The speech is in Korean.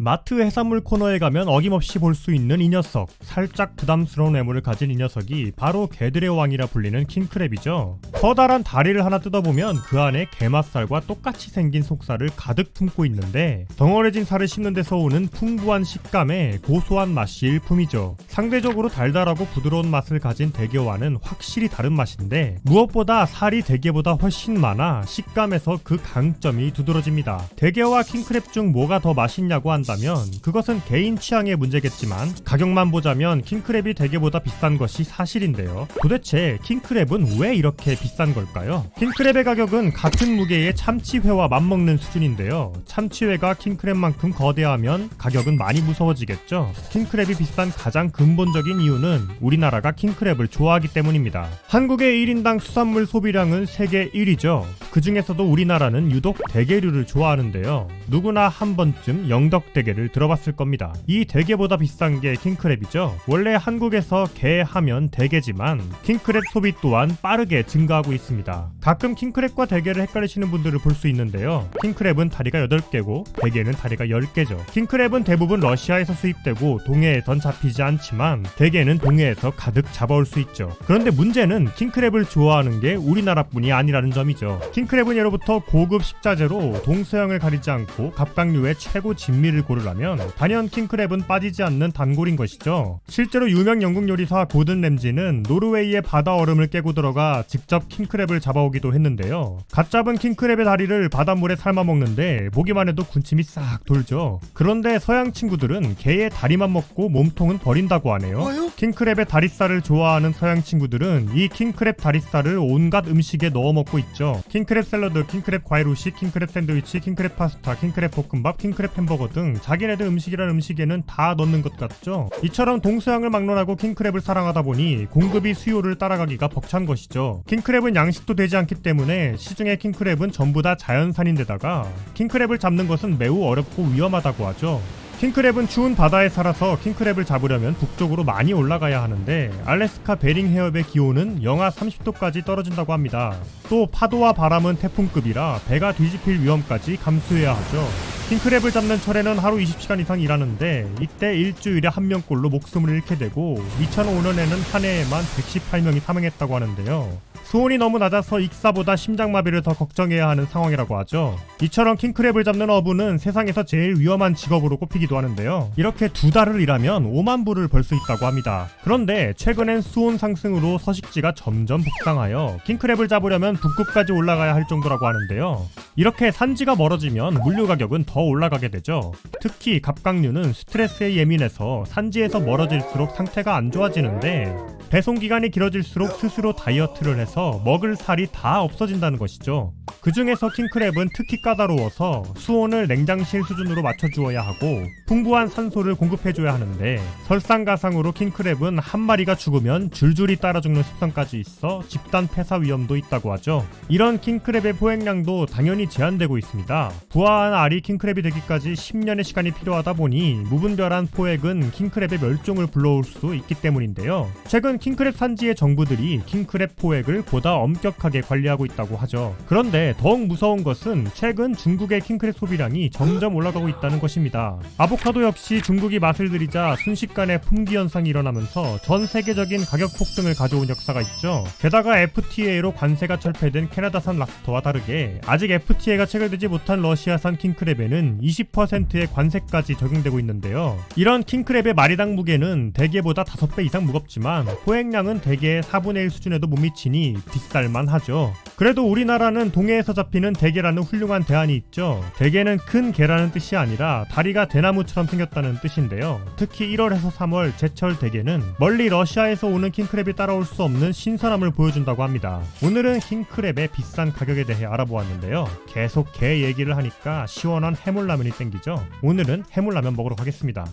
마트 해산물 코너에 가면 어김없이 볼 수 있는 이 녀석, 살짝 부담스러운 외모를 가진 이 녀석이 바로 개들의 왕이라 불리는 킹크랩이죠. 커다란 다리를 하나 뜯어보면 그 안에 게맛살과 똑같이 생긴 속살을 가득 품고 있는데 덩어리진 살을 씹는 데서 오는 풍부한 식감에 고소한 맛이 일품이죠. 상대적으로 달달하고 부드러운 맛을 가진 대게와는 확실히 다른 맛인데 무엇보다 살이 대게보다 훨씬 많아 식감에서 그 강점이 두드러집니다. 대게와 킹크랩 중 뭐가 더 맛있냐고 한다면 그것은 개인 취향의 문제겠지만 가격만 보자면 킹크랩이 대게보다 비싼 것이 사실인데요. 도대체 킹크랩은 왜 이렇게 비싼 걸까요? 킹크랩의 가격은 같은 무게의 참치회와 맞먹는 수준인데요. 참치회가 킹크랩만큼 거대하면 가격은 많이 무서워지겠죠. 킹크랩이 비싼 가장 근본적인 이유는 우리나라가 킹크랩을 좋아하기 때문입니다. 한국의 1인당 수산물 소비량은 세계 1위죠. 그 중에서도 우리나라는 유독 대게류를 좋아하는데요. 누구나 한 번쯤 영덕대게를 들어봤을 겁니다. 이 대게보다 비싼 게 킹크랩이죠. 원래 한국에서 게 하면 대게지만 킹크랩 소비 또한 빠르게 증가하고 있습니다. 가끔 킹크랩과 대게를 헷갈리시는 분들을 볼 수 있는데요. 킹크랩은 다리가 8개고 대게는 다리가 10개죠. 킹크랩은 대부분 러시아에서 수입되고 동해에선 잡히지 않지만 대게는 동해에서 가득 잡아올 수 있죠. 그런데 문제는 킹크랩을 좋아하는 게 우리나라뿐이 아니라는 점이죠. 킹크랩은 예로부터 고급 식자재로 동서양을 가리지 않고 갑각류의 최고 진미를 고르라면 단연 킹크랩은 빠지지 않는 단골인 것이죠. 실제로 유명 영국 요리사 고든 램지는 노르웨이의 바다 얼음을 깨고 들어가 직접 킹크랩을 잡아오기도 했는데요. 갓 잡은 킹크랩의 다리를 바닷물에 삶아 먹는데 보기만 해도 군침이 싹 돌죠. 그런데 서양 친구들은 게의 다리만 먹고 몸통은 버린다고 하네요. 킹크랩의 다리살을 좋아하는 서양 친구들은 이 킹크랩 다리살을 온갖 음식에 넣어 먹고 있죠. 킹크랩 샐러드, 킹크랩 과일 후식, 킹크랩 샌드위치, 킹크랩 파스타, 킹크랩 볶음밥, 킹크랩 햄버거 등 자기네들 음식이란 음식에는 다 넣는 것 같죠. 이처럼 동서양을 막론하고 킹크랩을 사랑하다 보니 공급이 수요를 따라가기가 벅찬 것이죠. 킹크랩은 양식도 되지 않기 때문에 시중의 킹크랩은 전부 다 자연산인데다가 킹크랩을 잡는 것은 매우 어렵고 위험하다고 하죠. 킹크랩은 추운 바다에 살아서 킹크랩을 잡으려면 북쪽으로 많이 올라가야 하는데 알래스카 베링 해협의 기온은 영하 30도까지 떨어진다고 합니다. 또 파도와 바람은 태풍급이라 배가 뒤집힐 위험까지 감수해야 하죠. 킹크랩을 잡는 철에는 하루 20시간 이상 일하는데 이때 일주일에 한 명꼴로 목숨을 잃게 되고 2005년에는 한 해에만 118명이 사망했다고 하는데요. 수온이 너무 낮아서 익사보다 심장마비를 더 걱정해야 하는 상황이라고 하죠. 이처럼 킹크랩을 잡는 어부는 세상에서 제일 위험한 직업으로 꼽히기도 하는데요. 이렇게 2달을 일하면 5만 불을 벌 수 있다고 합니다. 그런데 최근엔 수온 상승으로 서식지가 점점 북상하여 킹크랩을 잡으려면 북극까지 올라가야 할 정도라고 하는데요. 이렇게 산지가 멀어지면 물류 가격은 더 올라가게 되죠. 특히 갑각류는 스트레스에 예민해서 산지에서 멀어질수록 상태가 안 좋아지는데 배송기간이 길어질수록 스스로 다이어트를 해서 먹을 살이 다 없어진다는 것이죠. 그 중에서 킹크랩은 특히 까다로워서 수온을 냉장실 수준으로 맞춰주어야 하고 풍부한 산소를 공급해줘야 하는데 설상가상으로 킹크랩은 한 마리가 죽으면 줄줄이 따라 죽는 습성까지 있어 집단 폐사 위험도 있다고 하죠. 이런 킹크랩의 포획량도 당연히 제한되고 있습니다. 부화한 알이 킹크랩이 되기까지 10년의 시간이 필요하다 보니 무분별한 포획은 킹크랩의 멸종을 불러올 수도 있기 때문인데요. 최근 킹크랩 산지의 정부들이 킹크랩 포획을 보다 엄격하게 관리하고 있다고 하죠. 그런데 더욱 무서운 것은 최근 중국의 킹크랩 소비량이 점점 올라가고 있다는 것입니다. 아보카도 역시 중국이 맛을 들이자 순식간에 품귀 현상이 일어나면서 전 세계적인 가격 폭등을 가져온 역사가 있죠. 게다가 FTA로 관세가 철폐된 캐나다산 랍스터와 다르게 아직 FTA가 체결되지 못한 러시아산 킹크랩에는 20%의 관세까지 적용되고 있는데요. 이런 킹크랩의 마리당 무게는 대게보다 5배 이상 무겁지만 포획량은 대게의 4분의 1 수준에도 못 미치니 비쌀만 하죠. 그래도 우리나라는 동해에서 잡히는 대게라는 훌륭한 대안이 있죠. 대게는 큰 게라는 뜻이 아니라 다리가 대나무처럼 생겼다는 뜻인데요. 특히 1월에서 3월 제철 대게는 멀리 러시아에서 오는 킹크랩이 따라올 수 없는 신선함을 보여준다고 합니다. 오늘은 킹크랩의 비싼 가격에 대해 알아보았는데요. 계속 게 얘기를 하니까 시원한 해물라면이 땡기죠. 오늘은 해물라면 먹으러 가겠습니다.